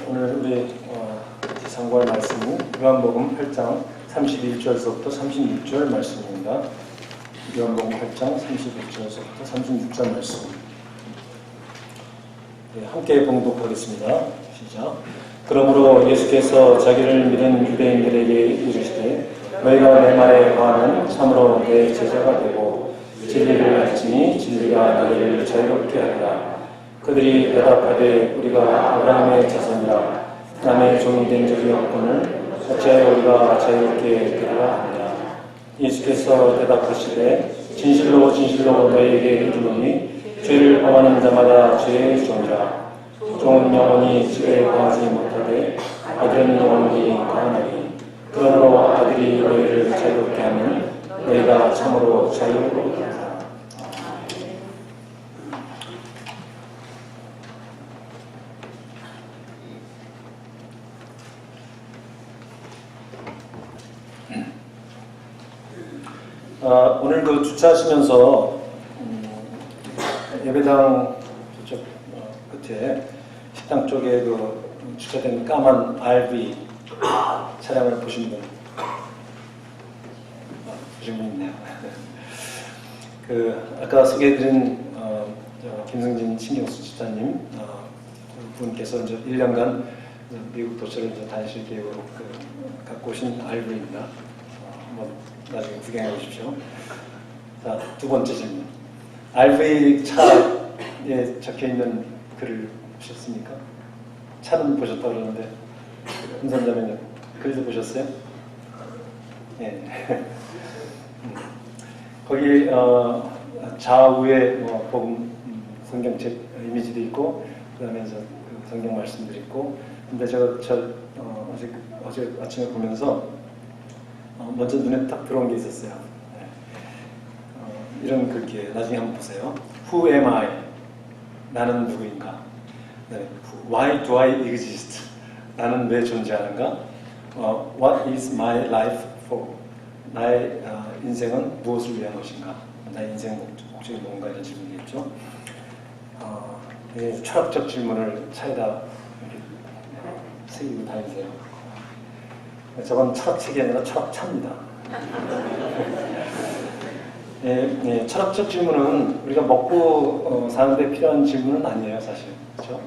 오늘 우리 상고할 말씀은 요한복음 8장 31절서부터 36절 말씀입니다. 요한복음 8장 31절서부터 36절 말씀. 네, 함께 봉독하겠습니다. 시작. 그러므로 예수께서 자기를 믿은 유대인들에게 이르시되 너희가 내 말에 거하면 참으로 내 제자가 되고 진리를 알지니 진리가 너희를 자유롭게 하리라. 그들이 대답하되 우리가 아브라함의 자손이라 남의 종이 된 적이 없거늘 어찌하여 우리가 자유롭게 되리라 하느냐. 예수께서 대답하시되 진실로 진실로 너희에게 이르노니 죄를 범하는 자마다 죄의 종이라. 종은 영원히 집에 거하지 못하되 아들은 영원히 거하나니. 그러므로 아들이 너희를 자유롭게 하면 너희가 참으로 자유롭게 하리라. 오늘 그 주차하시면서 예배당 저쪽 끝에 식당 쪽에 그 주차된 까만 RV 차량을 보신 분 있네요. 그 아까 소개해드린 김승진 신경수 집사님 분께서 이제 1년간 미국 도처를 이제 다니실 계획으로 갖고 오신 RV입니다. 한번 나중에 구경해 보십시오. 자, 두 번째 질문. RV 차에 적혀있는 글을 보셨습니까? 차는 보셨다고 그러는데 은선자매는 글도 보셨어요? 네. 거기 좌우에 뭐 복음 성경책 이미지도 있고 그다음에 성경 말씀도 있고. 근데 어제 아침에 보면서 먼저 눈에 딱 들어온 게 있었어요. 네. 이런 글귀에요. 나중에 한번 보세요. Who am I? 나는 누구인가? 네. Why do I exist? 나는 왜 존재하는가? What is my life for? 나의 인생은 무엇을 위한 것인가? 나의 인생 목적이 뭔가 이런 질문이겠죠. 철학적 질문을 차에다 이렇게 새기고 다니세요. 저건 철학책이 아니라 철학차입니다. 철학적 질문은 우리가 먹고 사는데 필요한 질문은 아니에요, 사실. 그렇죠?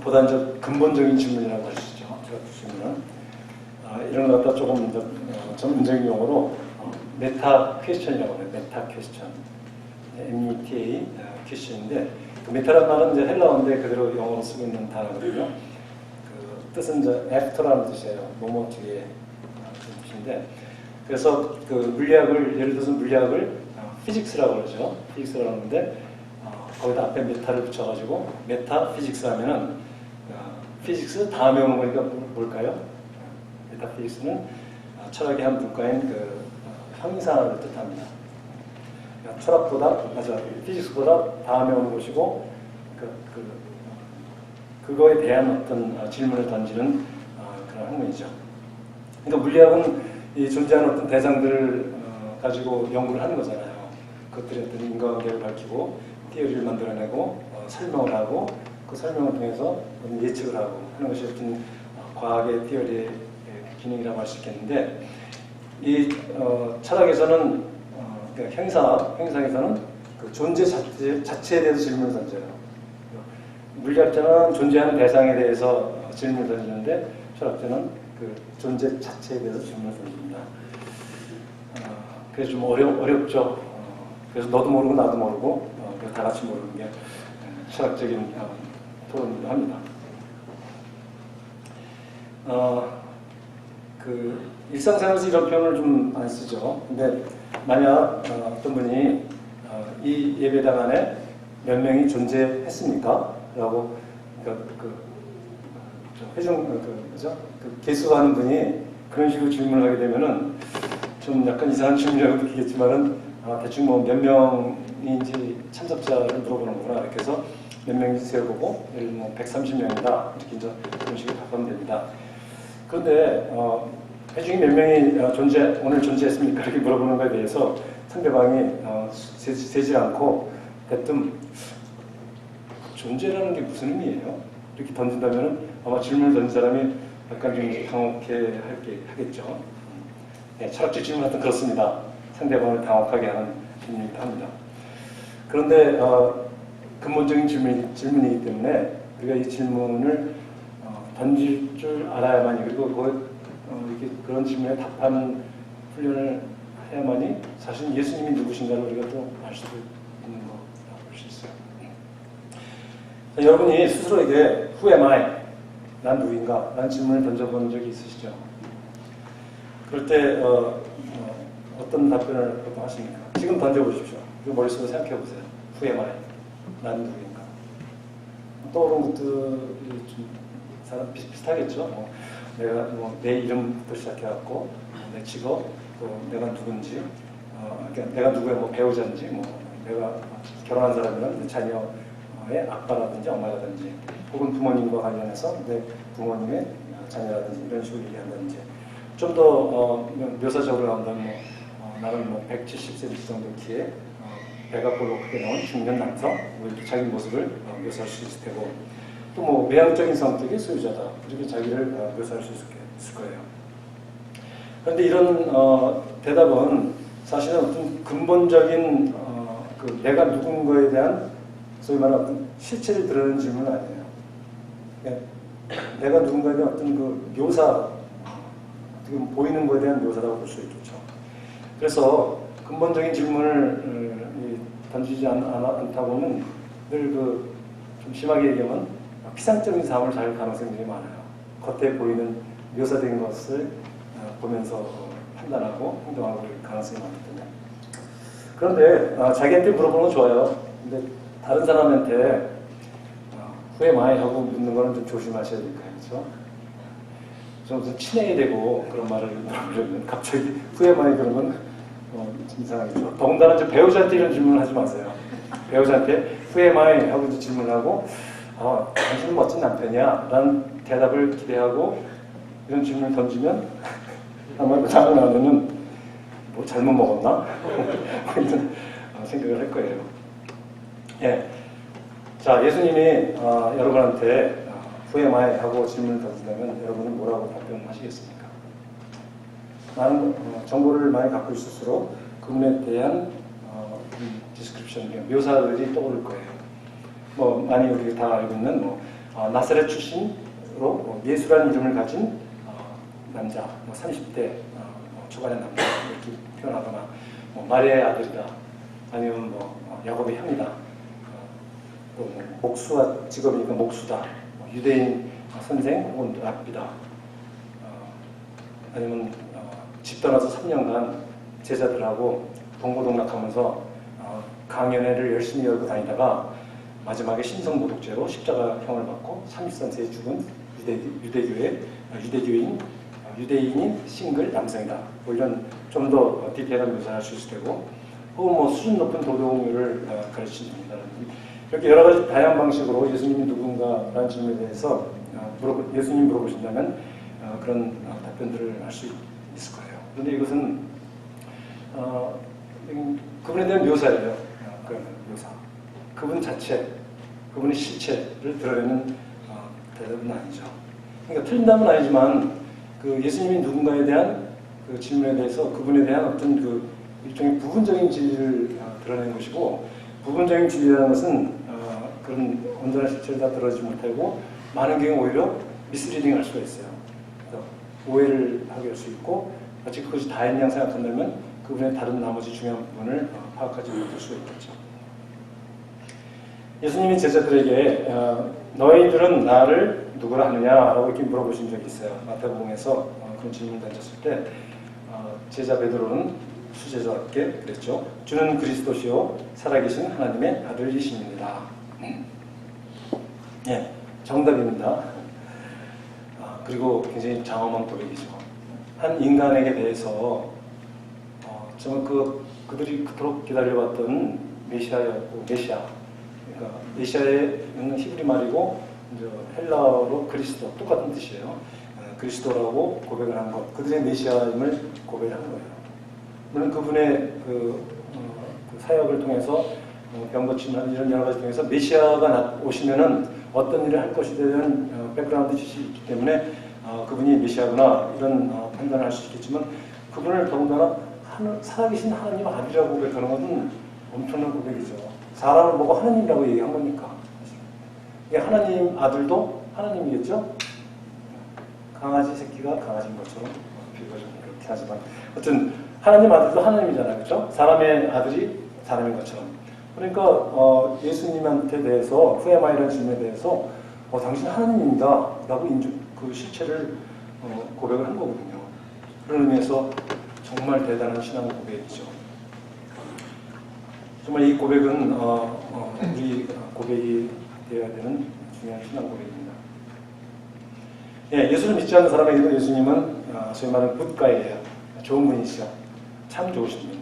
보다 이제 근본적인 질문이라고 할 수 있죠. 철학적 질문은. 이런 것 갖다 조금 전문적인 용어로 메타 퀘스천이라고 해요. 메타 퀘스천. META 퀘스천인데, 그 메타라는 말은 이제 헬라어인데 그대로 영어로 쓰고 있는 단어거든요. 뜻은 이제 애프터라는 뜻이에요. 뭐뭐 뒤에 그런 뜻인데, 그래서 그 물리학을 예를 들어서 물리학을 피직스라고 그러죠. 피직스라고 하는데 거기다 앞에 메타를 붙여가지고 메타 피직스 하면은 피직스 다음에 오는 거니까 뭘까요? 메타 피직스는 철학의 한 분과인 그 형이상을 뜻합니다. 그러니까 피직스보다 다음에 오는 것이고 그거에 대한 어떤 질문을 던지는 그런 학문이죠. 그러니까 물리학은 이 존재하는 어떤 대상들을 가지고 연구를 하는 거잖아요. 그것들의 어떤 인과관계를 밝히고 티어리를 만들어내고 설명을 하고 그 설명을 통해서 예측을 하고 하는 것이 어떤 과학의 티어리의 기능이라고 할 수 있겠는데, 이 철학에서는 그러니까 형이상에서는 그 존재 자체에 대해서 질문을 던져요. 물리학자는 존재하는 대상에 대해서 질문을 던지는데 철학자는 그 존재 자체에 대해서 질문을 던집니다. 그래서 좀 어렵죠. 그래서 너도 모르고 나도 모르고 다 같이 모르는 게 철학적인 토론이기도 합니다. 그 일상생활에서 이런 표현을 좀 안 쓰죠. 근데 만약 어떤 분이 이 예배당 안에 몇 명이 존재했습니까? 라고 개수하는 분이 그런 식으로 질문을 하게 되면은 좀 약간 이상한 질문이라고 느끼겠지만은 대충 뭐 몇 명인지 참석자를 물어보는 거구나 이렇게 해서 몇 명인지 세어보고 예를 들면 뭐 130명이다 이렇게 이제 그런 식으로 바꾸면 됩니다. 그런데 회중이 몇 명이 오늘 존재했습니까? 이렇게 물어보는 거에 대해서 상대방이 세지 않고 대뜸 존재라는 게 무슨 의미예요? 이렇게 던진다면 아마 질문을 던진 사람이 약간 좀 하겠죠. 네, 철학적 질문 같은 그렇습니다. 상대방을 당혹하게 하는 질문이기도 합니다. 그런데 근본적인 질문이기 때문에 우리가 이 질문을 던질 줄 알아야만이, 그리고 이렇게 그런 질문에 답하는 훈련을 해야만이 사실 예수님이 누구신가를 우리가 또 알 수 있는 거라고 볼 수 있어요. 자, 여러분이 스스로에게 Who am I? 난 누구인가? 라는 질문을 던져본 적이 있으시죠? 그럴 때 어떤 답변을 보통 하십니까? 지금 던져보십시오. 그리고 머릿속으로 생각해보세요. Who am I? 난 누구인가? 떠오른 것들이 좀 사람 비슷하겠죠? 내가 내 이름부터 시작해갖고 내 직업, 또 내가 누군지, 그러니까 내가 누구의 배우자인지, 내가 결혼한 사람이면 내 자녀의 아빠라든지 엄마라든지, 혹은 부모님과 관련해서 내 부모님의 자녀라든지 이런 식으로 얘기한다든지, 좀 더 묘사적으로 나온다면 나는 170cm 정도 키에 배가 볼록하게 나온 중년 남성, 이렇게 자기 모습을 묘사할 수 있을 테고, 또 외향적인 성격의 소유자다, 이렇게 자기를 묘사할 수 있을 거예요. 그런데 이런 대답은 사실은 어떤 근본적인 그 내가 누군가에 대한 소위 말하는 어떤 실체를 드러내는 질문은 아니에요. 내가 누군가에 대한 어떤 그 묘사, 지금 보이는 것에 대한 묘사라고 볼 수 있겠죠. 그래서 근본적인 질문을 던지지 않다고는 늘 좀 심하게 얘기하면 피상적인 삶을 살 가능성이 되게 많아요. 겉에 보이는 묘사된 것을 보면서 판단하고 행동하고 그럴 가능성이 많기 때문에. 그런데 자기한테 물어보는 건 좋아요. 근데 다른 사람한테 Who am I? 하고 묻는 거는 좀 조심하셔야 될 거예요. 그렇죠? 좀 친해야 되고 그런 말을 물어보려면 갑자기 Who am I? 그러면 이상하겠죠. 더군다나 배우자한테 이런 질문을 하지 마세요. 배우자한테 Who am I? 하고 질문을 하고 당신은 멋진 남편이야 라는 대답을 기대하고 이런 질문을 던지면 아마 그 다음 아내는 잘못 먹었나? 이런 생각을 할 거예요. 예. 자, 예수님이 여러분한테 Who am I? 하고 질문을 던진다면 여러분은 뭐라고 답변하시겠습니까? 많은 정보를 많이 갖고 있을수록 그분에 대한 디스크립션, 묘사들이 떠오를 거예요. 많이 우리가 다 알고 있는 나사렛 출신으로 예수라는 이름을 가진 남자, 30대 초반의 남자 이렇게 표현하거나 마리아의 아들이다, 아니면 야곱의 형이다, 또 목수와 직업이니까 목수다, 유대인 선생 혹은 랍비다, 아니면 집 떠나서 3년간 제자들하고 동고동락하면서 강연회를 열심히 열고 다니다가 마지막에 신성모독죄로 십자가형을 받고 33세에 죽은 유대인인 싱글 남성이다. 이런 좀 더 디테일한 묘사를 할 수 있을 테고, 혹은 수준 높은 도덕률을 가르치십니다. 이렇게 여러 가지 다양한 방식으로 예수님이 누군가라는 질문에 대해서 예수님 물어보신다면 그런 답변들을 할 수 있을 거예요. 그런데 이것은 그분에 대한 묘사예요. 묘사. 그분 자체, 그분의 실체를 드러내는 대답은 아니죠. 그러니까 틀린다면 아니지만 예수님이 누군가에 대한 그 질문에 대해서 그분에 대한 어떤 일종의 부분적인 진리를 드러내는 것이고, 부분적인 진리라는 것은 그런 온전한 실체를 다 드러내지 못하고 많은 경우 오히려 미스리딩 할 수가 있어요. 오해를 하게 할 수 있고, 마치 그것이 다인 양 생각한다면 그분의 다른 나머지 중요한 부분을 파악하지 못할 수가 있겠죠. 예수님이 제자들에게 너희들은 나를 누구라 하느냐라고 이렇게 물어보신 적이 있어요. 마태복음에서 그런 질문을 던졌을 때 제자 베드로는 수제자답게 그랬죠. 주는 그리스도시요 살아계신 하나님의 아들이십니다. 예, 정답입니다. 그리고 굉장히 장엄한 고백이죠. 한 인간에게 대해서 정말 그들이 그토록 기다려왔던 메시아였고, 그러니까 메시아는 히브리 말이고 헬라어로 그리스도, 똑같은 뜻이에요. 그리스도라고 고백을 한 것, 그들의 메시아임을 고백을 한 거예요. 물론 그분의 그 사역을 통해서 병 고침을 이런 여러 가지 통해서 메시아가 오시면은 어떤 일을 할 것에 대한 백그라운드 지식이 있기 때문에 그분이 메시아구나 이런 판단을 할 수 있겠지만 그분을 더군다나 살아계신 하나님 아들이라고 고백하는 것은 엄청난 고백이죠. 사람을 보고 하나님이라고 얘기한 거니까. 이게 하나님 아들도 하나님이겠죠? 강아지 새끼가 강아지인 것처럼 비유가 좀 그렇게 하지만 어쨌든 하나님 아들도 하나님이잖아요. 그렇죠? 사람의 아들이 사람인 것처럼. 그러니까 예수님한테 대해서 후에마이라는 질문에 대해서 당신 하나님입니다 라고 그 실체를 고백을 한 거거든요. 그런 의미에서 정말 대단한 신앙 고백이죠. 정말 이 고백은 우리 고백이 되어야 되는 중요한 신앙 고백입니다. 예, 예수를 믿지 않는 사람에게도 예수님은 소위 말하는 굿가이예요. 좋은 분이시죠. 참 좋으신 분.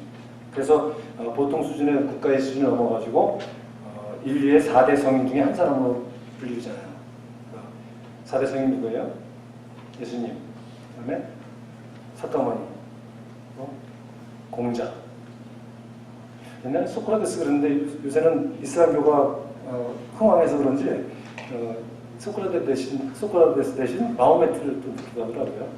그래서 보통 수준의 국가의 수준을 넘어가지고 인류의 4대 성인 중에 한 사람으로 불리잖아요. 4대 성인 누구예요? 예수님, 그 다음에 사또어머니, 공자. 옛날에 소크라테스 그랬는데 요새는 이슬람교가 흥왕해서 그런지 소크라테스 대신 마호메트를 또 듣기도 하더라고요.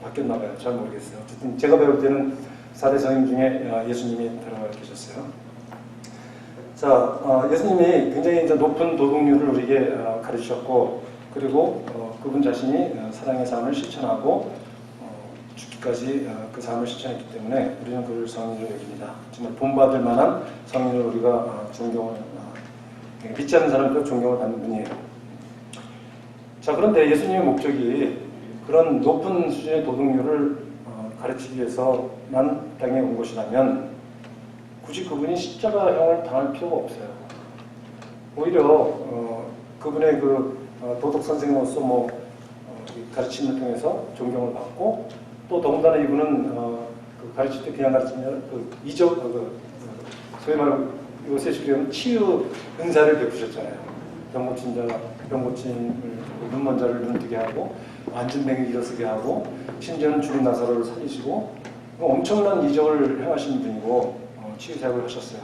바뀌었나 봐요. 잘 모르겠어요. 어쨌든 제가 배울 때는 4대 성인 중에 예수님이 들어가 계셨어요. 자, 예수님이 굉장히 이제 높은 도덕률을 우리에게 가르치셨고, 그리고 그분 자신이 사랑의 삶을 실천하고 죽기까지 그 삶을 실천했기 때문에 우리는 그를 성인으로 여깁니다. 정말 본받을 만한 성인으로 우리가 존경을 믿지 않는 사람도 존경을 받는 분이에요. 자, 그런데 예수님의 목적이 그런 높은 수준의 도덕률을 가르치기 위해서만 땅에 온 것이라면 굳이 그분이 십자가형을 당할 필요가 없어요. 오히려 그분의 그 도덕 선생으로서 가르침을 통해서 존경을 받고 또 더군다나 이분은 그 가르칠 때 그냥 가르치면 소위 말하는 요새 주려면 치유 은사를 베푸셨잖아요. 병 고친 병고침을 눈먼 자를 눈뜨게 하고 앉은 뱅이 일어서게 하고 심지어는 죽은 나사로를 살리시고 엄청난 이적을 행하신 분이고 치유 사역을 하셨어요.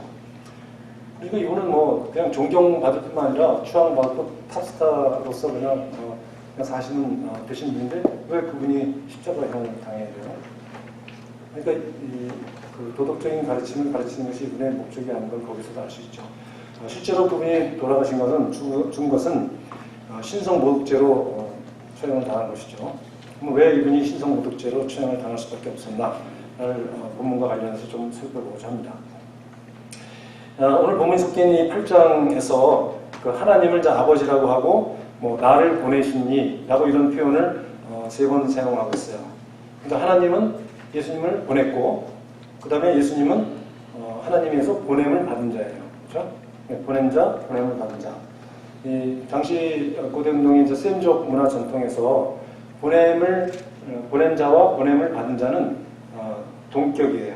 그리고 이분은 그냥 존경받을 뿐만 아니라 추앙받고 탑스타로서 그냥 사시는 되신 분인데 왜 그분이 십자가형을 당해야 돼요? 그러니까 그 도덕적인 가르침을 가르치는 것이 이분의 목적이 아닌 걸 거기서도 알 수 있죠. 실제로 그분이 돌아가신 것은 죽은 것은 신성모독죄로 처형을 당한 것이죠. 그럼 왜 이분이 신성모독죄로 처형을 당할 수밖에 없었나를 본문과 관련해서 좀 살펴보고자 합니다. 오늘 본문에 섞인 이 8장에서 그 하나님을 이제 아버지라고 하고 나를 보내시니 라고 이런 표현을 3번 사용하고 있어요. 그러니까 하나님은 예수님을 보냈고 그 다음에 예수님은 하나님에서 보냄을 받은 자예요. 그렇죠? 보낸 자, 보냄을 받은 자. 이 당시 고대운동의 이제 셈족 문화 전통에서 보낸 자와 보냄을 받은 자는 동격이에요.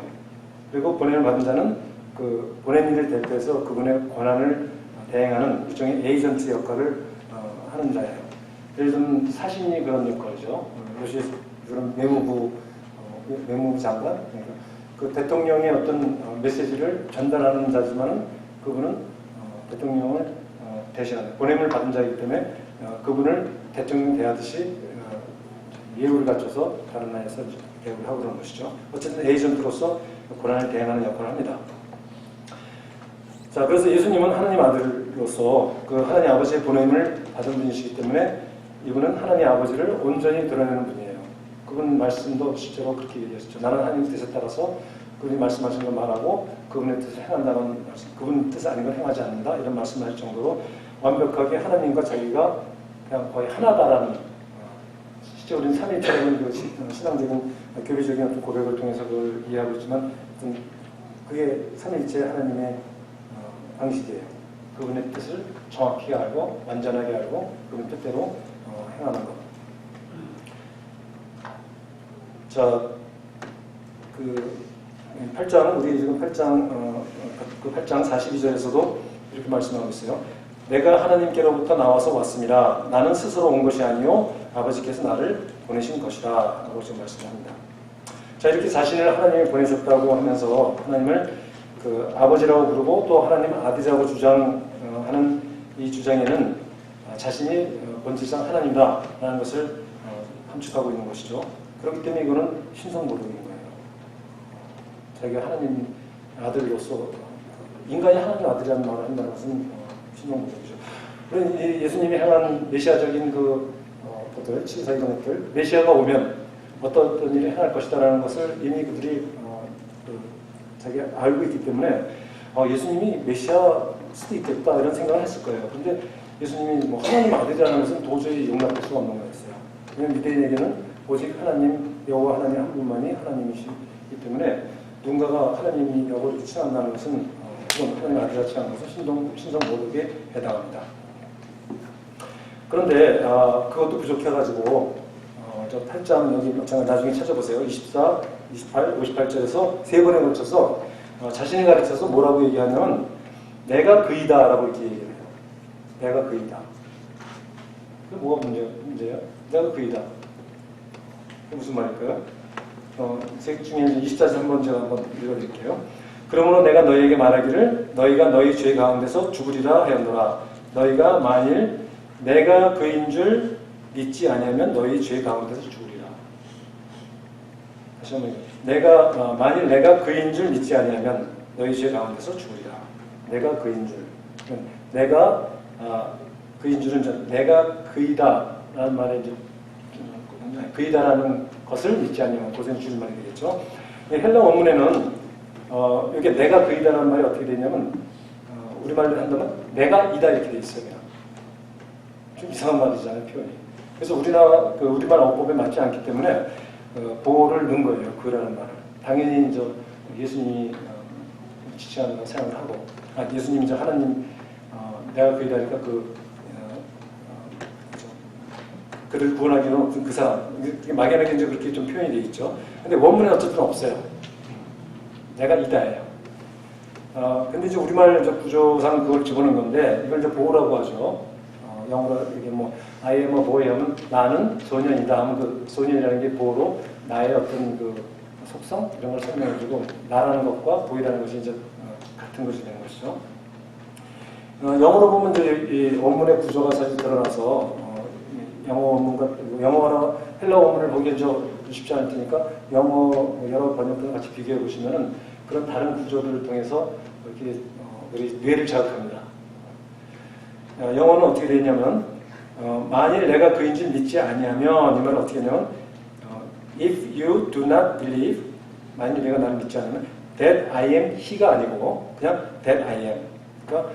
그리고 보냄을 받은 자는 그 보낸 일을 대표해서 그분의 권한을 대행하는 일종의 에이전트 역할을 하는 자예요. 예를 들면 사신이 그런 역할이죠. 이것이 그런 외무부 장관, 그 대통령의 어떤 메시지를 전달하는 자지만 그분은 대통령을 대신하는 보냄을 받은 자이기 때문에 그분을 대통령 대하듯이 예우를 갖춰서 다른 나라에서 대우를 하고 그런 것이죠. 어쨌든 에이전트로서 권한을 대행하는 역할을 합니다. 자, 그래서 예수님은 하나님 아들로서 그 하나님 아버지의 보냄을 받은 분이시기 때문에 이분은 하나님 아버지를 온전히 드러내는 분이에요. 그분 말씀도 실제로 그렇게 얘기하셨죠. 나는 하나님 뜻에 따라서 그분이 말씀하신 걸 말하고 그분의 뜻을 행한다는 말씀, 그분 뜻 아닌 걸 행하지 않는다 이런 말씀을 할 정도로 완벽하게 하나님과 자기가 그냥 거의 하나다라는 실제 우리는 삼위일체라는 그 신앙적인 교리적인 어떤 고백을 통해서 그걸 이해하고 있지만 그게 삼위일체 하나님의 방식이에요. 그분의 뜻을 정확히 알고 완전하게 알고 그분 뜻대로 행하는 것. 자, 그 8장 우리 지금 8장 42절에서도 이렇게 말씀하고 있어요. 내가 하나님께로부터 나와서 왔습니다. 나는 스스로 온 것이 아니요 아버지께서 나를 보내신 것이라 라고 지금 말씀합니다. 자, 이렇게 자신을 하나님이 보내셨다고 하면서 하나님을 그 아버지라고 부르고 또 하나님 아들이라고 주장하는 이 주장에는 자신이 본질상 하나님이다라는 것을 함축하고 있는 것이죠. 그렇기 때문에 이거는 신성모독인 거예요. 자기가 하나님 아들로서 인간이 하나님 아들이라는 말을 한다는 것은 신성모독이죠. 그런 예수님이 행한 메시아적인 것들, 치사이던 것들, 메시아가 오면 어떤 일을 행할 것이다라는 것을 이미 그들이 자기가 알고 있기 때문에 예수님이 메시아 수도 있겠다 이런 생각을 했을 거예요. 그런데 예수님이 뭐 하나님 아들이라는 것은 도저히 용납할 수가 없는 거였어요. 왜냐하면 유대인에게는 오직 하나님, 여호와 하나님 한 분만이 하나님이시기 때문에 누군가가 하나님이라고 이렇게 칭한다는 것은 그건 하나님 아들이라 칭하는 것은 신성모독에 해당합니다. 그런데 그것도 부족해가지고 저 8장 여기 마찬가지 나중에 찾아보세요. 24, 28, 58절에서 세 번에 걸쳐서 자신이 가르쳐서 뭐라고 얘기하냐면 내가 그이다 라고 이렇게 얘기해요. 내가 그이다. 그게 뭐가 문제예요? 내가 그이다. 그게 무슨 말일까요? 책 중에 24절 한번 제가 한번 읽어드릴게요. 그러므로 내가 너희에게 말하기를 너희가 너희 죄 가운데서 죽으리라 하였노라. 너희가 만일 내가 그인 줄 믿지 아니하면 너희 죄 가운데서 죽으리라. 다시 한번 만일 내가 그인 줄 믿지 아니하면 너희 죄 가운데서 죽으리라. 내가 그인 줄. 내가 그인 줄은 내가 그이다라는 말에 이제 그이다라는 것을 믿지 않으면 고생 줄인 말이 되겠죠. 헬라 원문에는 이게 내가 그이다라는 말이 어떻게 되냐면 우리말로 한다면 내가 이다 이렇게 돼 있어요. 그냥. 좀 이상한 말이잖아요, 표현이. 그래서 우리말 어법에 맞지 않기 때문에 보호를 넣은 거예요, 그라는 말을. 당연히 이제 예수님이 지칭하는 걸 생각을 하고, 예수님이 이제 하나님, 내가 그이다니까 그를 구원하기 위한 그 사람. 막연하게 이제 그렇게 좀 표현이 되어 있죠. 근데 원문에 어쨌든 없어요. 내가 이다예요. 근데 이제 우리말 구조상 그걸 집어넣은 건데, 이걸 이제 보호라고 하죠. 영어로 이게 I am a boy 하면 나는 소년이다 하면 그 소년이라는 게 보호로 나의 어떤 그 속성 이런 걸 설명해주고 나라는 것과 보이라는 것이 이제 같은 것이 되는 것이죠. 영어로 보면 이제 이 원문의 구조가 사실 드러나서 영어 원문과 영어나 헬라 원문을 보기엔 쉽지 않을 테니까 영어 여러 번역들을 같이 비교해 보시면은 그런 다른 구조를 통해서 이렇게 우리 뇌를 자극합니다. 영어는 어떻게 되냐면 만일 내가 그인 줄 믿지 아니하면 이 말은 어떻게 하냐면 if you do not believe 만일 내가 나를 믿지 않으면 that I am he가 아니고 그냥 that I am 그러니까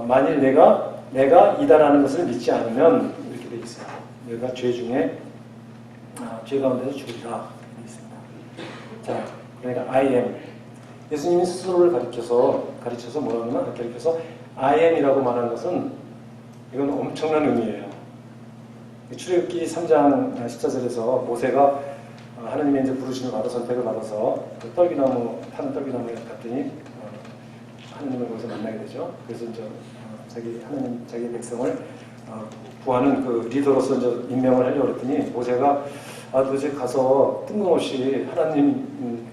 만일 내가 이다라는 것을 믿지 않으면 이렇게 되어 있어요. 내가 죄 중에 죄 가운데서 죽으리라 되어 있습니다. 자, 그러니까 I am 예수님이 스스로를 가르쳐서 뭐라고 하면 가르쳐서 I am이라고 말하는 것은 이건 엄청난 의미예요. 출애굽기 3장 14절에서 모세가 하나님의 이제 부르심을 받아 선택을 받아서 그 타는 떨기나무에 갔더니 하나님을 거기서 만나게 되죠. 그래서 이제 자기 백성을 구하는 그 리더로서 이제 임명을 하려고 했더니 모세가 도대체 가서 뜬금없이 하나님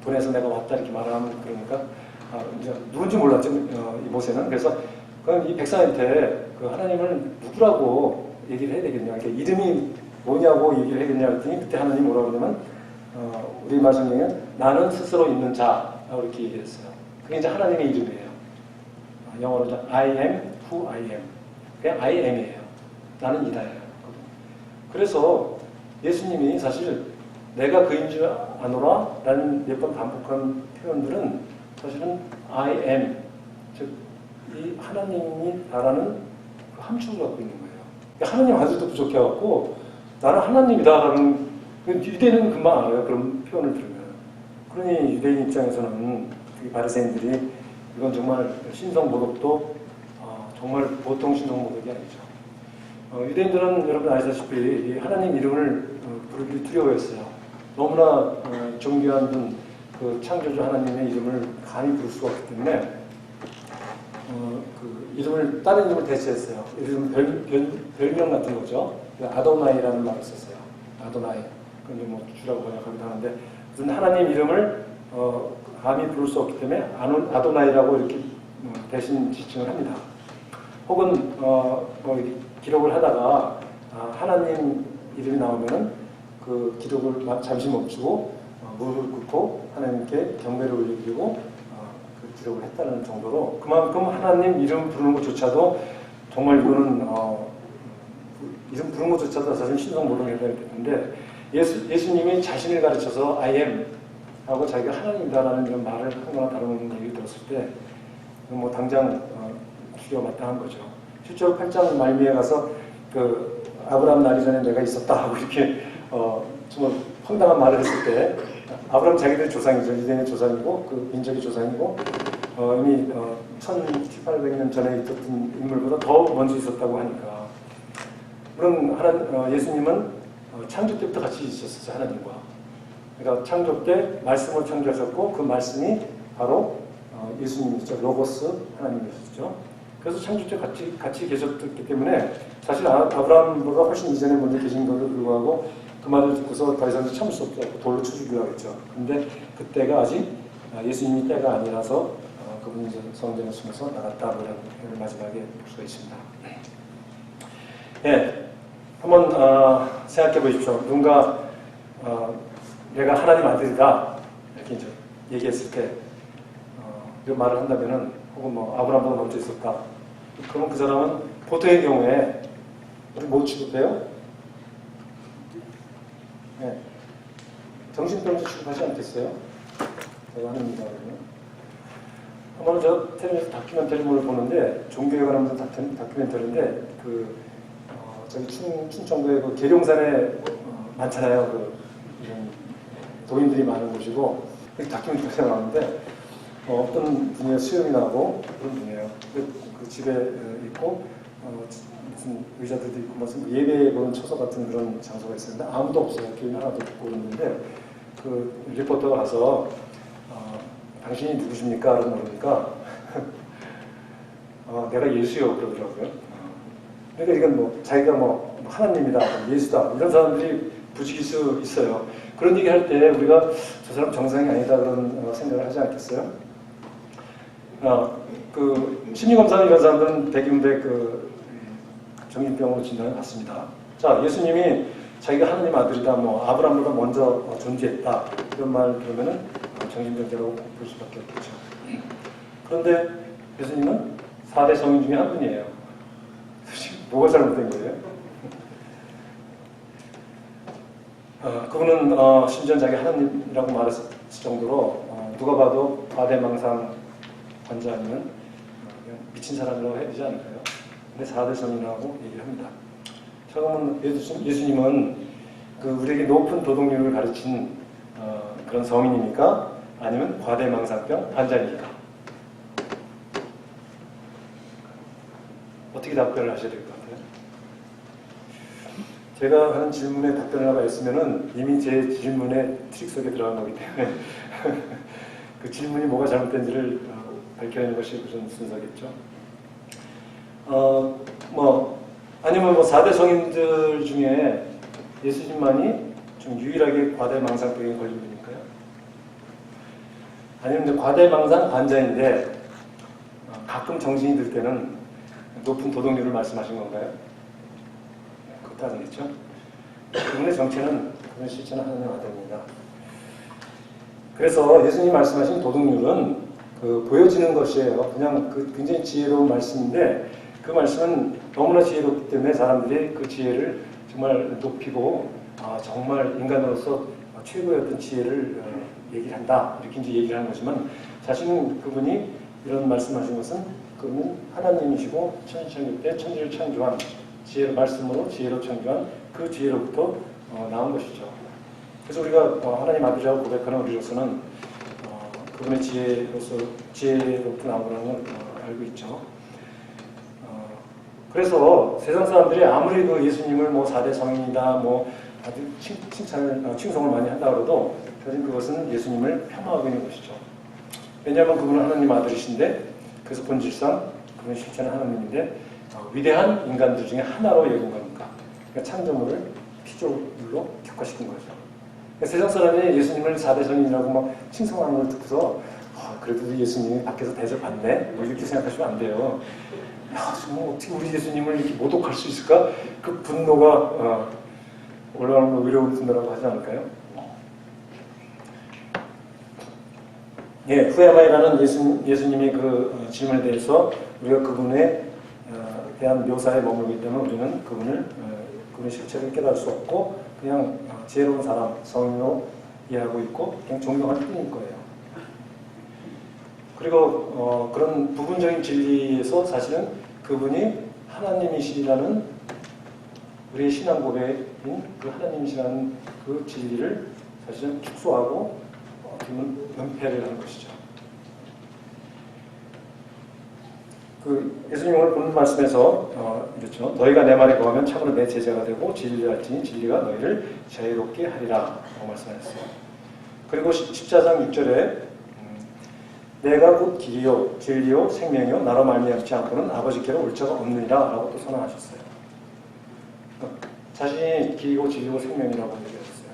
보내서 내가 왔다 이렇게 말하면 그러니까 이제 누군지 몰랐죠. 이 모세는. 그래서 그럼 이 백성한테 그 하나님을 누구라고 얘기를 해야 되겠냐, 그러니까 이름이 뭐냐고 얘기를 해야겠냐 했더니 그때 하나님이 뭐라고 그러냐면 우리 말씀에는 나는 스스로 있는 자라고 이렇게 얘기했어요. 그게 이제 하나님의 이름이에요. 영어로 I am who I am. 그냥 I am이에요. 나는 이다예요. 그래서 예수님이 사실 내가 그인 줄 아노라 라는 몇 번 반복한 표현들은 사실은 I am, 즉 이 하나님이다라는 그 함축을 갖고 있는 거예요. 그러니까 하나님 아들도 부족해갖고 나는 하나님이다라는 유대인은 금방 알아요. 그런 표현을 들으면. 그러니 유대인 입장에서는 바리새인들이 이건 정말 신성모독도 정말 보통 신성모독이 아니죠. 유대인들은 여러분 아시다시피 하나님 이름을 부르기 두려워했어요. 너무나 존귀한 분, 그 창조주 하나님의 이름을 감히 부를 수가 없기 때문에 그 다른 이름을 대체했어요. 이름 별명 같은 거죠. 아도나이라는 말을 썼어요. 아도나이. 그건 뭐 주라고 번역하기도 하는데 무슨 하나님 이름을 감히 부를 수 없기 때문에 아도나이라고 이렇게 대신 지칭을 합니다. 혹은 뭐 기록을 하다가 하나님 이름이 나오면은 그 기록을 잠시 멈추고 무릎을 꿇고 하나님께 경배를 올려드리고 그 기록을 했다는 정도로 그만큼 하나님 이름 부르는 것조차도 정말 이거는 이름 부르는 것조차도 사실 신성모독해야 되는데 예수님이 자신을 가르쳐서 I am 하고 자기가 하나님이다라는 이런 말을 한 거나 다른 얘기를 들었을 때 뭐 당장 죽여 마땅한 거죠. 실제로 8장 말미에 가서 그 아브라함 나기 전에 내가 있었다 하고 이렇게 정말 황당한 말을 했을 때 아브라함 자기들 조상이죠. 이대의 조상이고 그 민족의 조상이고 이미 1700년 전에 있었던 인물보다 더 먼저 있었다고 하니까 물론 예수님은 창조 때부터 같이 있었어요. 하나님과. 그러니까 창조 때 말씀을 창조하셨고 그 말씀이 바로 예수님이죠. 로고스 하나님이셨죠. 그래서 창조 때 같이 계셨기 때문에 사실 아브라함보다 훨씬 이전에 먼저 계신 것에도 불구하고 그 말을 듣고서 더 이상 참을 수 없다고 돌로 쳐 죽이려고 했죠. 근데 그때가 아직 예수님이 때가 아니라서 그분이 이제 성전에 숨어서 나갔다 그런 표현을 마지막에 볼 수가 있습니다. 예, 한번 생각해 보십시오. 누군가 내가 하나님 아들이다 이렇게 이제 얘기했을 때 이 말을 한다면은 혹은 뭐 아브라함보다 먼저 있었다. 그러면 그 사람은 보통의 경우에 우리 뭐 취급해요? 네. 정신병자 취급하지 않겠어요? 제가 하는입니다. 한번 저 텔레비전 다큐멘터리를 보는데 종교에 관한 무슨 다큐멘터리인데 저기 충청도에 그 계룡산에 많잖아요. 이런 도인들이 많은 곳이고 다큐멘터리가 나오는데 어떤 분야에 수염이 나고 그런 분이에요. 그 집에 있고 무슨 의자들도 있고 무슨 예배 보는 처소 같은 그런 장소가 있었는데 아무도 없어요. 교인 하나도 없고 있는데 그 리포터가 가서 당신이 누구십니까? 라고 물으니까 내가 예수요 그러더라고요. 그러니까 이건 뭐 자기가 뭐 하나님이다, 예수다 이런 사람들이 부지길 수 있어요. 그런 얘기 할 때 우리가 저 사람 정상이 아니다 그런 생각을 하지 않겠어요? 그 심리검사는 이런 사람들은 백인백 정신병으로 진단을 받습니다. 자, 예수님이 자기가 하나님 아들이다, 뭐 아브라함보다 먼저 존재했다 이런 말 들으면은 정신병자라고 볼 수밖에 없겠죠. 그런데 예수님은 4대 성인 중에 한 분이에요. 뭐가 잘못된 거예요? 그분은 심지어 자기 하나님이라고 말했을 정도로 누가 봐도 과대망상 환자 아니면 미친 사람이라고 해야 되지 않을까요? 근데 4대 성인이라고 얘기를 합니다. 처음은 예수님은 우리에게 높은 도덕률을 가르친 그런 성인입니까? 아니면 과대망상병 환자입니까? 어떻게 답변을 하셔야 될 것 같아요? 제가 하는 질문에 답변을 하고 있으면은 이미 제 질문의 트릭 속에 들어간 거기 때문에 그 질문이 뭐가 잘못된지를 밝혀내는 것이 그런 순서겠죠. 아니면 4대 성인들 중에 예수님만이 좀 유일하게 과대망상병에 걸린 분일까요? 아니면 이제 과대망상 환자인데 가끔 정신이 들 때는 높은 도덕률을 말씀하신 건가요? 그것도 아니겠죠. 그분의 정체는 그런 실체는 하나님의 아들입니다. 그래서 예수님이 말씀하신 도덕률은 보여지는 것이에요. 그냥 굉장히 지혜로운 말씀인데 그 말씀은 너무나 지혜롭기 때문에 사람들이 그 지혜를 정말 높이고 정말 인간으로서 최고의 어떤 지혜를 얘기를 한다 이렇게 이제 얘기를 하는 거지만 사실은 그분이 이런 말씀하신 것은 그분은 하나님이시고 천지창조 때 천지를 창조한 지혜로 말씀으로 지혜로 창조한 그 지혜로부터 나온 것이죠. 그래서 우리가 하나님 아들이라고 고백하는 우리로서는 그분의 지혜로부터 나온 거라는 걸 알고 있죠. 그래서 세상 사람들이 아무리 예수님을 4대 성인이다, 아주 칭송을 많이 한다 그래도 사실 그것은 예수님을 폄하하고 있는 것이죠. 왜냐하면 그분은 하나님 아들이신데, 그래서 본질상 그분의 실체는 하나님인데, 위대한 인간들 중에 하나로 여긴 거니까. 그러니까 창조물을 피조물로 격화시킨 거죠. 그러니까 세상 사람이 예수님을 4대 성인이라고 칭송하는 걸 듣고서 그래도 예수님이 밖에서 대접받네? 뭐 이렇게 생각하시면 안 돼요. 야, 정말 어떻게 우리 예수님을 이렇게 모독할 수 있을까? 그 분노가 올라오는 거 의로운 분노라고 하지 않을까요? 예, 후야마이라는 예수님의 그 질문에 대해서 우리가 그분에 대한 묘사에 머물기 때문에 우리는 그분의 실체를 깨달을 수 없고 그냥 지혜로운 사람, 성인으로 이해하고 있고 그냥 존경할 뿐일 거예요. 그리고 그런 부분적인 진리에서 사실은 그분이 하나님이시라는 우리의 신앙 고백인 그 하나님이시라는 그 진리를 사실은 축소하고 은폐를 하는 것이죠. 그 예수님 오늘 본 말씀에서 이렇죠. 너희가 내 말에 거하면 참으로 내 제자가 되고 진리를 알지니 진리가 너희를 자유롭게 하리라 라고 말씀하셨어요. 그리고 14장 6절에 내가 곧 길이요 진리요 생명이요 나로 말미암지 않고는 아버지께로 올 자가 없느니라 라고 또 선언하셨어요. 자신이 길이고 진리고 생명이라고 얘기하셨어요.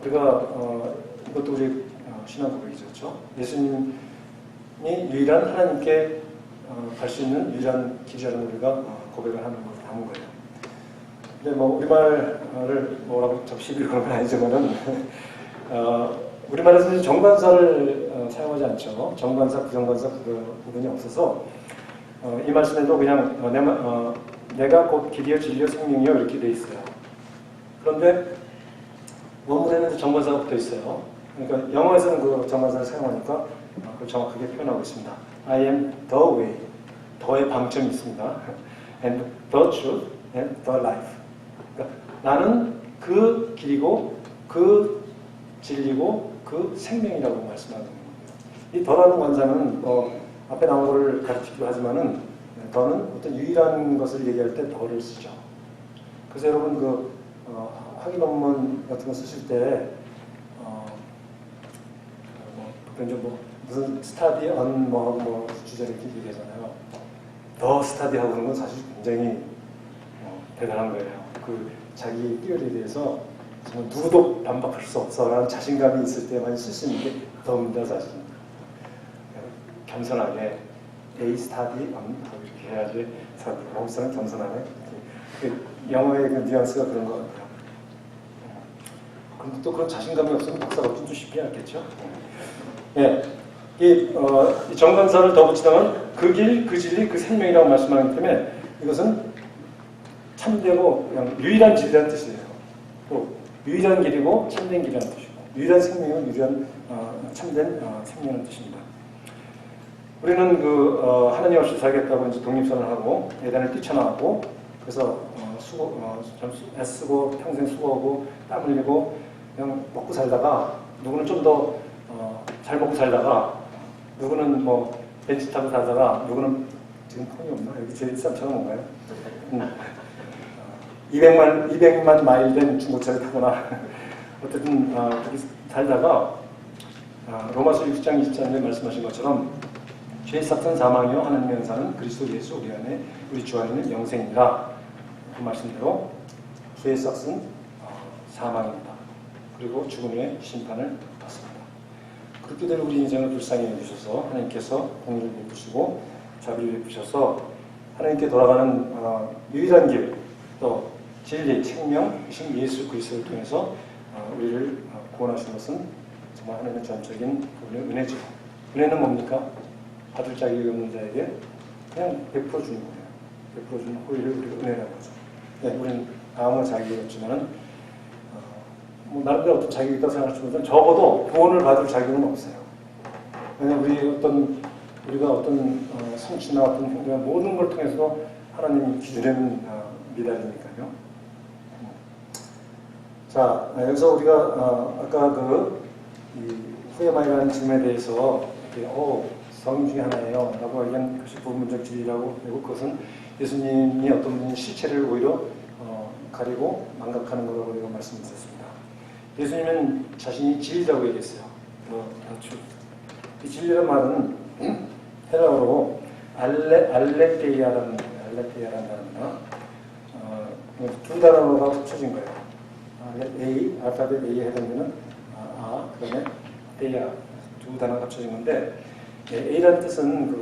우리가 이것도 우리 신앙 고백이죠. 그렇죠? 예수님이 유일한 하나님께 갈 수 있는 유일한 길이라는 우리가 고백을 하는 걸 담은 거예요. 근데 뭐 우리말을 뭐라고 접시비 그런 건 아니지만은 우리말에서 정관사를 사용하지 않죠. 정관사, 부정관사 그 부분이 없어서 이 말씀에도 그냥 내가 곧 길이요 진리요 생명이요 이렇게 돼 있어요. 그런데 원문에는 정관사가 붙어 있어요. 그러니까 영어에서는 그 정관사를 사용하니까 그걸 정확하게 표현하고 있습니다. I am the way. 더의 방점이 있습니다. And the truth and the life. 그러니까 나는 그 길이고 그 진리고 그 생명이라고 말씀하는 거예요. 이 더라는 관사는 앞에 나온 거를 가르치기도 하지만은 더는 어떤 유일한 것을 얘기할 때 더를 쓰죠. 그래서 여러분 그 학위 논문 같은 거 쓰실 때 무슨 스타디 언 뭐 주제를 이렇게 얘기하잖아요. 더 스타디하고 그런 건 사실 굉장히 대단한 거예요. 그 자기 띠열에 대해서 정말 누구도 반박할 수 없어라는 자신감이 있을 때만 쓸 수 있는 게 더입니다, 사실. 겸손하게 A 스타디 언 이렇게 해야지 사람들이 거기서는 겸손하네. 영어의 그 뉘앙스가 그런 것 같아요. 그런데 또 그런 자신감이 없으면 박사가 좀 쉽지 않겠죠? 예. 이 정관사를 더 붙이다면 그 길, 그 진리, 그 생명이라고 말씀하기 때문에 이것은 참되고 그냥 유일한 진리라는 뜻이에요. 또 유일한 길이고 참된 길이라는 뜻이고 유일한 생명은 유일한 참된 생명이라는 뜻입니다. 우리는 그 하나님 없이 살겠다고 이제 독립선을 하고 예단을 뛰쳐나가고 그래서 애쓰고 평생 수고하고 땀 흘리고 그냥 먹고 살다가 누구는 좀 더 잘 먹고 살다가 누구는 뭐 벤치 타고 살다가 누구는 지금 폰이 없나? 여기 제 일삼차가 뭔가요? 200만 마일 된 중고차를 타거나 어쨌든 그렇게 살다가 로마서 6장 24절에 말씀하신 것처럼 죄의 삭은 사망이요 하나님의 은사는 그리스도 예수 우리 안에 우리 주 안에는 영생이라 그 말씀대로 죄의 삭은 사망입니다. 그리고 죽음의 심판을 받습니다. 그렇게 될 우리 인생을 불쌍히 여기셔서 하나님께서 공의를 베푸시고 자비를 베푸셔서 하나님께 돌아가는 유일한 길, 또 진리, 생명이신 예수 그리스도를 통해서 우리를 구원하신 것은 정말 하나님의 전적인 그분의 은혜죠. 은혜는 뭡니까? 받을 자격이 없는 자에게 그냥 베풀어 주는 거예요. 베풀어 주는 호의를 우리가 은혜라고 하죠. 네, 우리는 아무 자격이 없지만은 뭐 나름대로 어떤 자격이 있다고 생각하시면 적어도 구원을 받을 자격은 없어요. 왜냐하면 우리가 어떤 성취나 어떤 행동이나 모든 걸 통해서 하나님 기준에는 미달이니까요. 자, 여기서 우리가 아까 후야마이라는 질문에 대해서 성인 중에 하나예요 라고 얘기한 것이 부분적 진리라고 그리고 그것은 예수님이 어떤 분이 실체를 오히려 가리고 망각하는 거라고 우리가 말씀드렸습니다. 예수님은 자신이 진리라고 얘기했어요. 이 진리란 말은 헤라어로 알레테이아라는 단어입니다. 두 단어가 합쳐진 거예요. 알파벳 A에 해당되는 그 다음에 데이아 두 단어가 합쳐진 건데 A라는 뜻은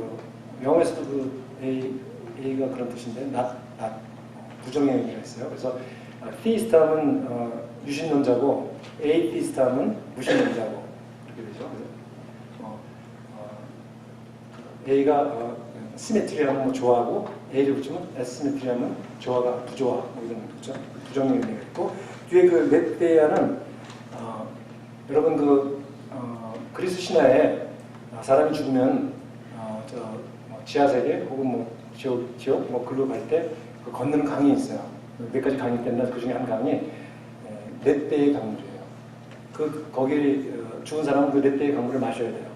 영어에서도 A가 그런 뜻인데 not 부정의 의미가 있어요. 그래서 theist 하면 유신론자고 atheist 하면 무신론자고 이렇게 되죠. A가 시메트리 하면 뭐 좋아하고 A를 붙이면 asymmetry 하면 좋아가 부조화 뭐 이런 거죠. 부정의 의미가 있고 뒤에 그 렛데아는 여러분 그리스 신화에 사람이 죽으면 지하세계 혹은 뭐 지옥 뭐 글로 갈 때 건너는 강이 있어요. 몇 가지 강이 있는데 그 중에 한 강이 렛데의 강물이에요. 거기 죽은 사람은 그 렛데의 강물을 마셔야 돼요.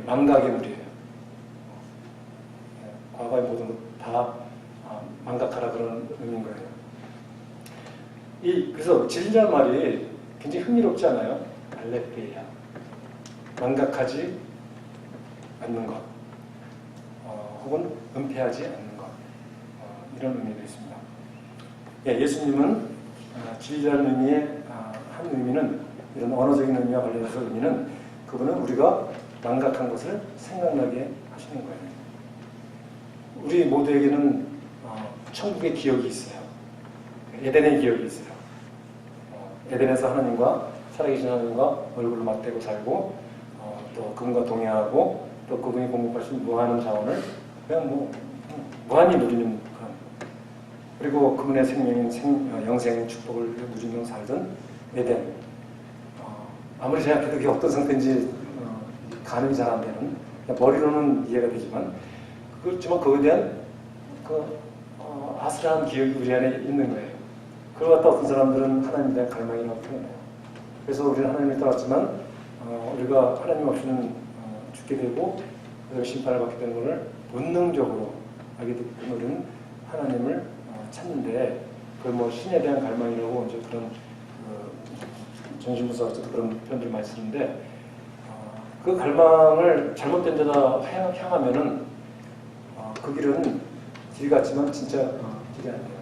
망각의 물이에요. 과거의 모든 것 다 망각하라 그런 의미인 거예요. 그래서 진리란 말이 굉장히 흥미롭지 않아요? 알레페이야. 망각하지 않는 것, 혹은 은폐하지 않는 것, 이런 의미가 있습니다. 예수님은 진리라는 의미의 한 의미는 이런 언어적인 의미와 관련해서 의미는 그분은 우리가 망각한 것을 생각나게 하시는 거예요. 우리 모두에게는 천국의 기억이 있어요. 에덴의 기억이 있어요. 에덴에서 하나님과 살아계신 하나님과 얼굴을 맞대고 살고 또 그분과 동행하고 또 그분이 공급하신 무한한 자원을 그냥 무한히 누리는 그런 그리고 그분의 생명인 영생 축복을 누리며 살던 에덴 아무리 생각해도 그게 어떤 상태인지 가늠이 잘 안 되는 머리로는 이해가 되지만 그렇지만 그거에 대한 아슬한 기억이 우리 안에 있는 거예요. 그걸 갖다 어떤 사람들은 하나님에 대한 갈망이라고 표현해요. 그래서 우리는 하나님을 떠났지만 우리가 하나님 없이는 죽게 되고 심판을 받게 되는 것을 본능적으로 알게 되는 우리는 하나님을 찾는데 그걸 뭐 신에 대한 갈망이라고 이제 그런 정신분석학자도 그런 표현들을 많이 쓰는데 그 갈망을 잘못된 데다 향하면은 그 길은 길 같지만 진짜 길이 아니에요.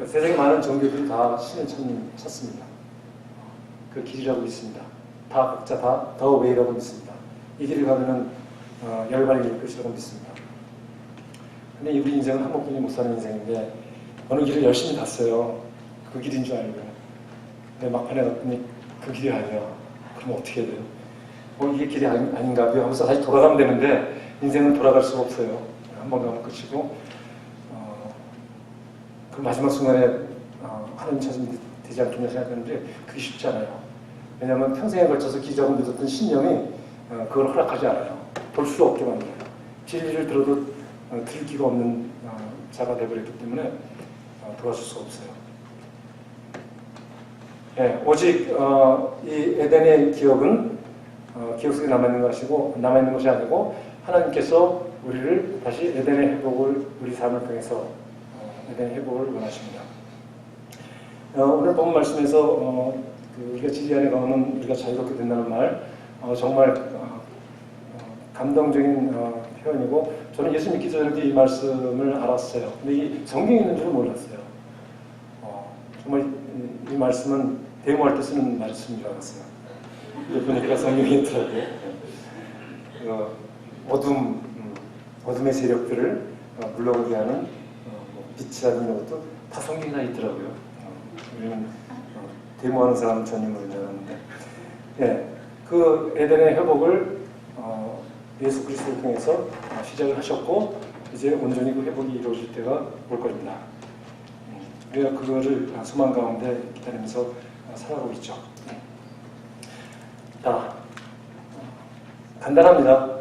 세상에 많은 종교들이 다 신을 찾습니다. 그 길이라고 있습니다. 다 각자 다 더 웨이라고 믿습니다. 이 길을 가면은 열반이 될 것이라고 믿습니다. 근데 우리 인생은 한 번뿐이 못 사는 인생인데 어느 길을 열심히 갔어요. 그 길인 줄 알고. 근데 막판에 갔더니 그 길이 아니야. 그럼 어떻게 해야 돼요? 이게 길이 아닌가 봐요 하면서 다시 돌아가면 되는데 인생은 돌아갈 수가 없어요. 한 번 가면 끝이고 그 마지막 순간에 하나님 찾으면 되지 않겠냐 생각하는데 그게 쉽지 않아요. 왜냐하면 평생에 걸쳐서 기적을 믿었던 신념이 그걸 허락하지 않아요. 볼 수 없게 만들어요. 진리를 들어도 들을 기가 없는 자가 되어버렸기 때문에 도와줄 수가 없어요. 오직 이 에덴의 기억은 기억 속에 남아있는 것이 아니고 하나님께서 우리를 다시 에덴의 회복을 우리 삶을 통해서 에덴의 회복을 원하십니다. 오늘 본 말씀에서 우리가 진리 안에 가면 우리가 자유롭게 된다는 말 정말 감동적인 표현이고 저는 예수 믿기 전에도 이 말씀을 알았어요. 근데 이 성경에 있는 줄은 몰랐어요. 정말 이 말씀은 데모할 때 쓰는 말씀인 줄 알았어요. 보니까 성경에 있더라고요. 어둠의 세력들을 물러오게 하는 빛이라는 것도 다 성경에 있더라고요. 우리는 데모하는 사람 전임으로 되었는데, 그 에덴의 회복을 예수 그리스도를 통해서 시작을 하셨고 이제 온전히 그 회복이 이루어질 때가 올 겁니다. 우리가 그거를 소망 가운데 기다리면서 살아가고 있죠. 자, 간단합니다.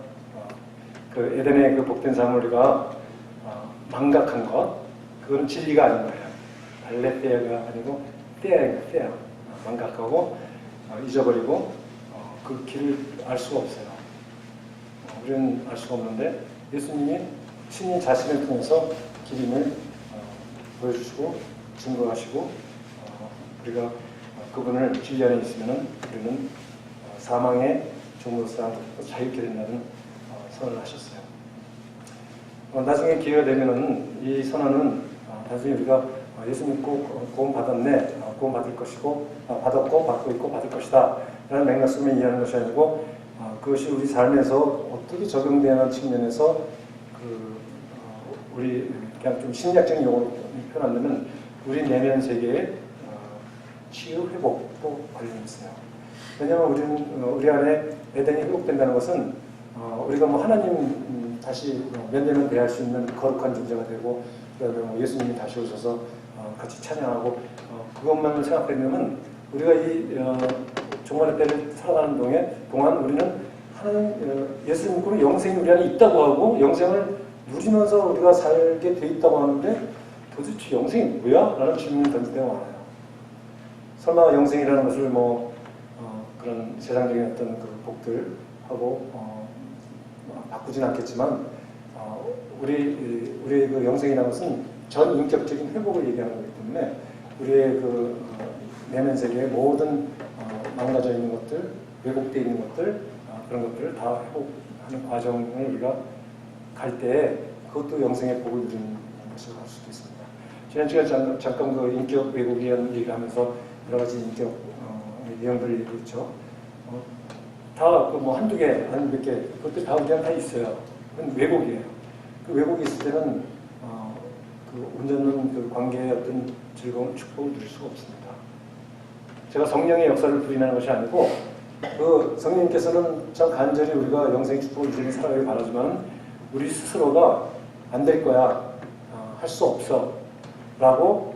그 에덴의 그 복된 삶을 우리가 망각한 것, 그건 진리가 아닌 거예요. 알레테아가 아니고 테아, 망각하고 잊어버리고 그 길을 알 수가 없어요. 우리는 알 수가 없는데 예수님이 신인 자신을 통해서 길임을 보여주시고 증거하시고 우리가 그분을 진리 안에 있으면 우리는 사망의 종로서 자유케 된다는 선언을 하셨어요. 나중에 기회가 되면은 이 선언은 단순히 우리가 예수 믿고 구원 받았네, 구원 받을 것이고 받았고 받고 있고 받을 것이다 라는 맥락 속에 이해하는 것이 아니고 그것이 우리 삶에서 어떻게 적용되는 측면에서 우리 그냥 좀 심리학적인 용어로 표현한다면 우리 내면 세계의 치유 회복도 관련이 있어요. 왜냐하면 우리 안에 에덴이 회복된다는 것은 우리가 뭐 하나님 다시 몇 년은 대할 수 있는 거룩한 존재가 되고 그다음에 뭐 예수님이 다시 오셔서 같이 찬양하고 그것만을 생각하면 우리가 이 종말의 때를 살아가는 동안 우리는 하나님 예수 믿고는 영생이 우리 안에 있다고 하고 영생을 누리면서 우리가 살게 돼 있다고 하는데 도대체 영생이 뭐야? 라는 질문을 던질 때가 많아요. 설마 영생이라는 것을 뭐 그런 세상적인 어떤 그 복들하고 바꾸진 않겠지만 우리의 그 영생이라는 것은 전 인격적인 회복을 얘기하는 거기 때문에 우리의 그 내면 세계의 모든 망가져 있는 것들, 왜곡되어 있는 것들 그런 것들을 다 회복하는 과정을 우리가 갈 때 그것도 영생의 복을 누리는 것을 할 수도 있습니다. 지난 시간에 잠깐 그 인격 왜곡이라는 얘기하면서 여러 가지 인격 내용들을 얘기했죠. 다 뭐 한두 개, 아니면 몇 개, 그것도 다 그냥 다 있어요. 그건 왜곡이에요. 그 왜곡이 있을 때는 그 온전한 그 관계의 어떤 즐거운 축복을 누릴 수가 없습니다. 제가 성령의 역사를 부인하는 것이 아니고 그 성령님께서는 참 간절히 우리가 영생의 축복을 누리는 살아가길 바라지만 우리 스스로가 안 될 거야, 할 수 없어 라고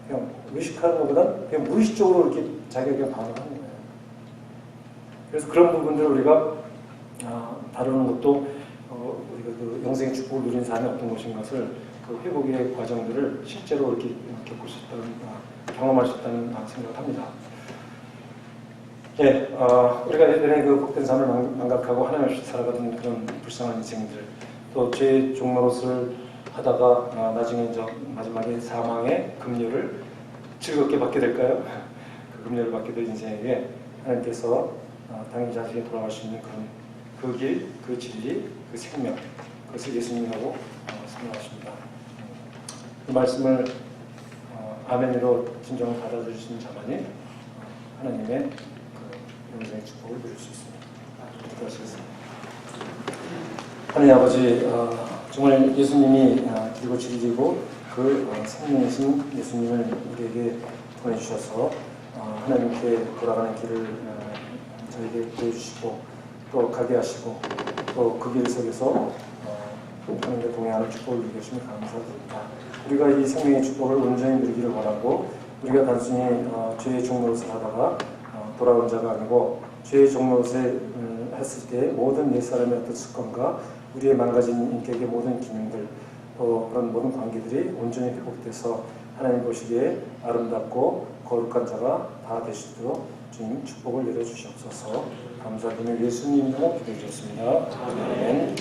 그냥 의식하는 것보다는 그냥 무의식적으로 이렇게 자기가 그냥 반응하는 거예요. 그래서 그런 부분들을 우리가 다루는 것도 우리가 그 영생의 축복을 누리는 삶이 어떤 것인 것을 그 회복의 과정들을 실제로 이렇게 겪을 수 있다는, 경험할 수 있다는 생각을 합니다. 예, 우리가 예전에 그 복된 삶을 망각하고 하나님 없이 살아가던 그런 불쌍한 인생들, 또 죄의 종노릇을 하다가 나중에 이제 마지막에 사망의 금료를 즐겁게 받게 될까요? 그 금료를 받게 될 인생에게 하나님께서 당연히 자신이 돌아갈 수 있는 그런 그 길, 그 진리, 그 생명, 그것을 예수님이라고 설명하십니다. 이 말씀을 아멘으로 진정을 받아들이시는 자만이 하나님의 그 영생의 축복을 누릴 수 있습니다. 기도하시겠습니다. 하나님 아버지, 정말 예수님이 길고 진리고 그 생명이신 예수님을 우리에게 보내주셔서 하나님께 돌아가는 길을 저에게 보여주시고 또 가게 하시고 또 그 길 속에서 하나님과 동행하는 축복을 누리게 하시면 감사드립니다. 우리가 이 생명의 축복을 온전히 누리기를 원하고 우리가 단순히 죄의 종노릇을 하다가 돌아온 자가 아니고 죄의 종노릇을 했을 때 모든 옛사람의 어떤 습관과 우리의 망가진 인격의 모든 기능들 또 그런 모든 관계들이 온전히 회복돼서 하나님 보시기에 아름답고 거룩한 자가 다 되시도록 주님 축복을 내려주시옵소서. 감사드리며 예수님 이름으로 기도드렸습니다. 아멘.